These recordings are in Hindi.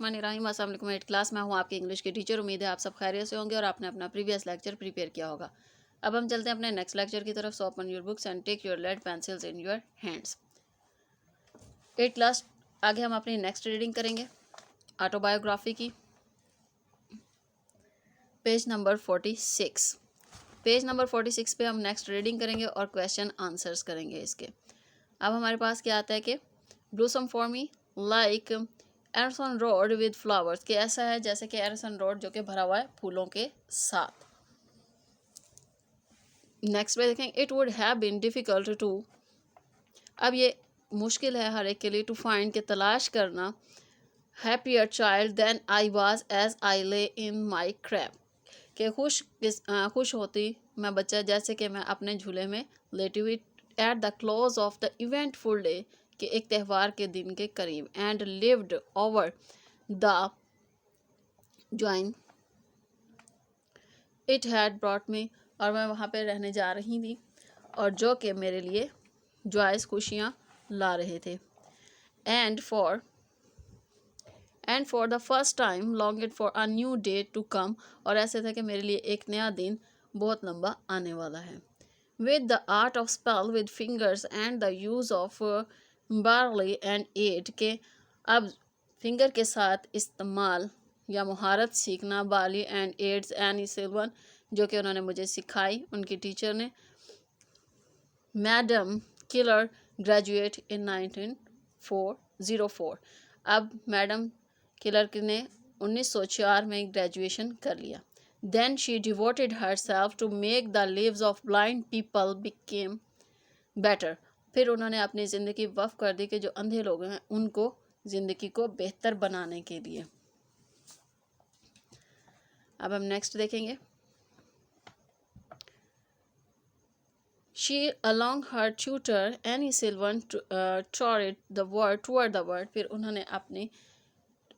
बिस्मिल्लाहिर्रहमानिर्रहीम। अस्सलाम वालेकुम एट क्लास। मैं हूँ आपकी इंग्लिश की टीचर। उम्मीद है आप सब खैरियत से होंगे और आपने अपना प्रीवियस लेक्चर प्रिपेयर किया होगा। अब हम चलते हैं अपने नेक्स्ट लेक्चर की तरफ। So open your books and take your lead pencils in your hands. At class आगे हम अपनी नेक्स्ट रीडिंग करेंगे ऑटोबायोग्राफी की, पेज नंबर 46। पेज नंबर 46 पे हम नेक्स्ट रीडिंग करेंगे और क्वेश्चन आंसर्स करेंगे इसके। अब हमारे पास क्या आता है कि ब्लूसम फॉर मी लाइक एरसन रोड विद फ्लावर्स, कि ऐसा है जैसे कि एरसन रोड जो कि भरा हुआ है फूलों के साथ। नेक्स्ट पे देखें, it would have been difficult to, अब ये मुश्किल है हर एक के लिए, टू फाइंड के तलाश करना, happier child than I was as I lay in my Krebs, कि खुश होती मैं बच्चा जैसे कि मैं अपने झूले में लेटी हुई, at the close of the eventful day, कि एक त्यौहार के दिन के करीब, and lived over the join it had brought me, और मैं वहाँ पे रहने जा रही थी और जो कि मेरे लिए जॉयस खुशियाँ ला रहे थे। And for the first time longed for a new day to come, और ऐसे था कि मेरे लिए एक नया दिन बहुत लंबा आने वाला है। With the art of spell with fingers and the use of Braille and aid, के अब फिंगर के साथ इस्तेमाल या महारत सीखना, Braille and aids Anne Sullivan, जो कि उन्होंने मुझे सिखाई उनकी टीचर ने। मैडम किलर ग्रेजुएट इन 1904, अब मैडम किलर ने 1904 में ग्रेजुएशन कर लिया। Then she devoted herself to make the lives of blind people became better, फिर उन्होंने अपनी ज़िंदगी वक्फ कर दी कि जो अंधे लोग हैं उनको ज़िंदगी को बेहतर बनाने के लिए। अब हम नेक्स्ट देखेंगे, She along her tutor Annie Sylvan toured the world, फिर उन्होंने अपने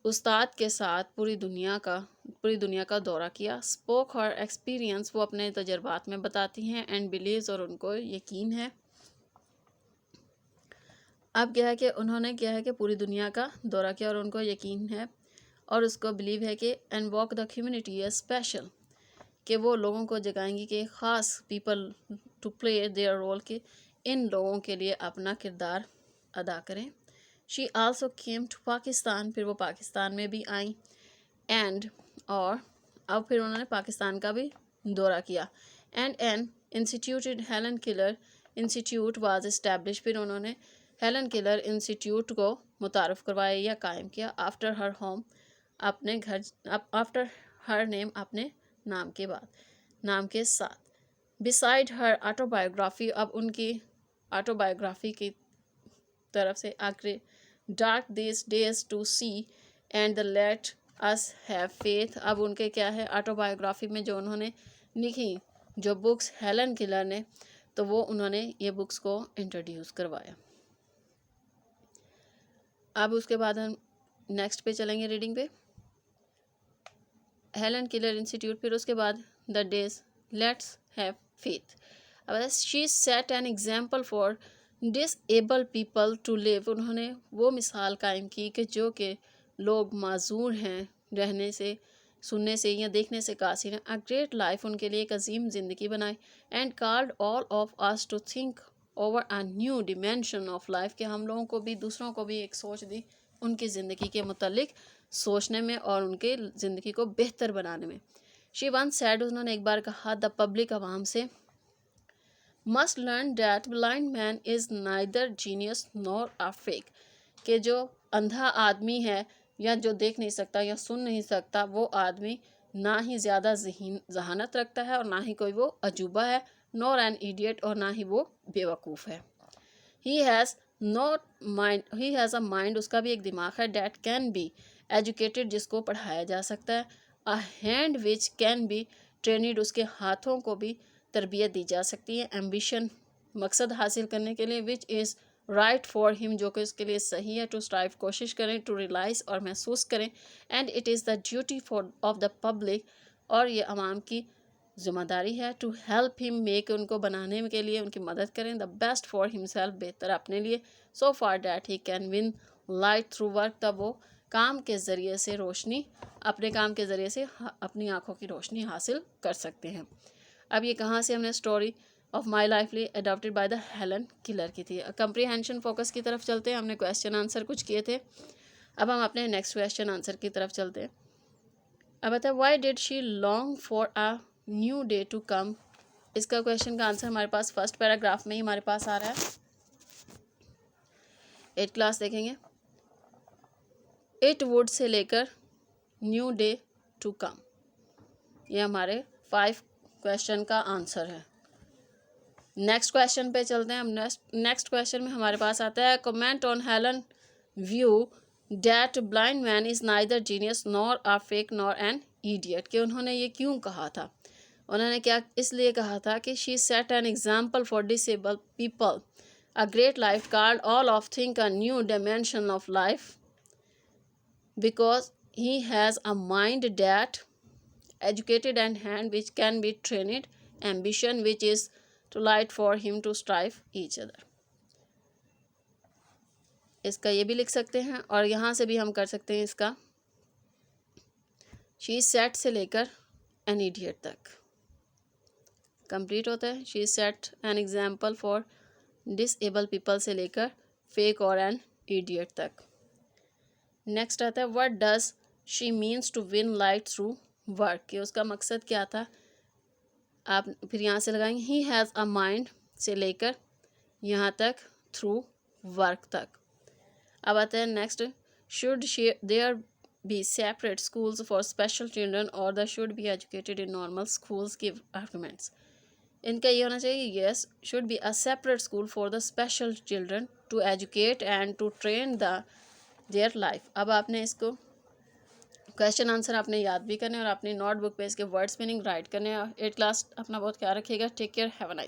उस्ताद के साथ पूरी दुनिया का दौरा किया। Spoke her experience, वो अपने तजर्बात में बताती हैं, and believes, और उनको यकीन है। अब क्या है कि उन्होंने क्या है कि पूरी दुनिया का दौरा किया और उनको यकीन है और उसको बिलीव है कि and walk the community as special, कि वो लोगों को जगाएंगी कि ख़ास people to play their role, के इन लोगों के लिए अपना किरदार अदा करें। She also came to Pakistan, फिर वो पाकिस्तान में भी आई, एंड और अब फिर उन्होंने पाकिस्तान का भी दौरा किया। And an instituted Helen Keller institute was establish, फिर उन्होंने हेलन किलर इंस्टीट्यूट को मुतारफ़ करवाया या कायम किया। आफ्टर हर होम, अपने घर, आफ्टर हर नेम, अपने नाम के बाद, नाम के साथ। बिसाइड हर ऑटोबायोग्राफी, अब उनकी ऑटोबायोग्राफी की तरफ से आगे, dark this days to see and the let us have faith, अब उनके क्या है ऑटोबायोग्राफी में जो उन्होंने लिखी जो बुक्स हेलन किलर ने, तो वो उन्होंने ये बुक्स को इंट्रोड्यूस करवाया। अब उसके बाद हम नेक्स्ट पे चलेंगे रीडिंग पे, हेलन किलर इंस्टीट्यूट, फिर उसके बाद the days let's have faith. अब she set an example for disable people to live, उन्होंने वो मिसाल कायम की कि जो कि लोग माजूर हैं, रहने से, सुनने से या देखने से कासिर हैं, अ ग्रेट लाइफ, उनके लिए एक अजीम ज़िंदगी बनाई। And called all of us to think over a new dimension of life, कि हम लोगों को भी, दूसरों को भी एक सोच दी उनकी ज़िंदगी के मुतल्लिक सोचने में और उनके ज़िंदगी को बेहतर बनाने में। शी वन सैड, उन्होंने एक बार कहा, द पब्लिक, आवाम से, must learn that blind man is neither genius nor a fake, कि जो अंधा आदमी है या जो देख नहीं सकता या सुन नहीं सकता, वो आदमी ना ही ज़्यादा जहानत रखता है और ना ही कोई वो अजूबा है, नॉर एन इडियट, और ना ही वो बेवकूफ़ है। ही हैज़ अ माइंड, उसका भी एक दिमाग है, डैट कैन बी एजुकेटेड, जिसको पढ़ाया जा सकता है, a hand which can be trained, उसके हाथों को भी तरबियत दी जा सकती है, एम्बिशन, मकसद हासिल करने के लिए, which is right for him, जो कि उसके लिए सही है, टू स्ट्राइव, कोशिश करें, टू रियलाइज़, और महसूस करें, and it is the duty for of the public, और ये अवाम की ज़िम्मेदारी है, टू हेल्प हिम मेक, उनको बनाने के लिए उनकी मदद करें, द बेस्ट फॉर हिमसेल्फ, बेहतर अपने लिए, so far that he can win light through work, तब वो काम के ज़रिए से रोशनी, अपने काम के ज़रिए से अपनी आँखों की रोशनी हासिल कर सकते हैं। अब ये कहाँ से हमने स्टोरी ऑफ माई लाइफ ली, adopted by the Helen Keller की थी। कंप्रीहेंशन फोकस की तरफ चलते हैं। हमने क्वेश्चन आंसर कुछ किए थे, अब हम अपने नेक्स्ट क्वेश्चन आंसर की तरफ चलते हैं। अब बता, why did she long for a new day to come. इसका क्वेश्चन का आंसर हमारे पास फर्स्ट पैराग्राफ में ही हमारे पास आ रहा है। 8 क्लास देखेंगे। इट वुड से लेकर न्यू डे टू कम, ये हमारे 5 क्वेश्चन का आंसर है। नेक्स्ट क्वेश्चन पे चलते हैं। हम नेक्स्ट क्वेश्चन में हमारे पास आता है, comment on Helen view that blind man is neither genius nor a fake nor an idiot. कि उन्होंने ये क्यों कहा था। उन्होंने क्या इसलिए कहा था कि she set an example for disable people, a great life card all of think a new dimension of life because he has a mind that educated and hand which can be trained, ambition which is to light for him to strive each other। इसका ये भी लिख सकते हैं और यहाँ से भी हम कर सकते हैं इसका, शी सेट से लेकर एन इडियट तक कंप्लीट होता है। She set an example for disable people से लेकर फेक और एन इडियट तक। नेक्स्ट आता है, what does she means to win light through work. कि उसका मकसद क्या था। आप फिर यहाँ से लगाएंगे, ही हैज़ अ माइंड से लेकर यहाँ तक थ्रू वर्क तक। अब आते हैं next, should there be separate schools for special children और the should be educated in normal schools. Give arguments. इनका ये होना चाहिए, yes should be a separate school for the special children to educate and to train their life. अब आपने इसको क्वेश्चन आंसर आपने याद भी करने और अपनी नोटबुक पे इसके वर्ड्स मीनिंग राइट करने। 8 क्लास अपना बहुत ख्याल रखिएगा। Take care, have a nice.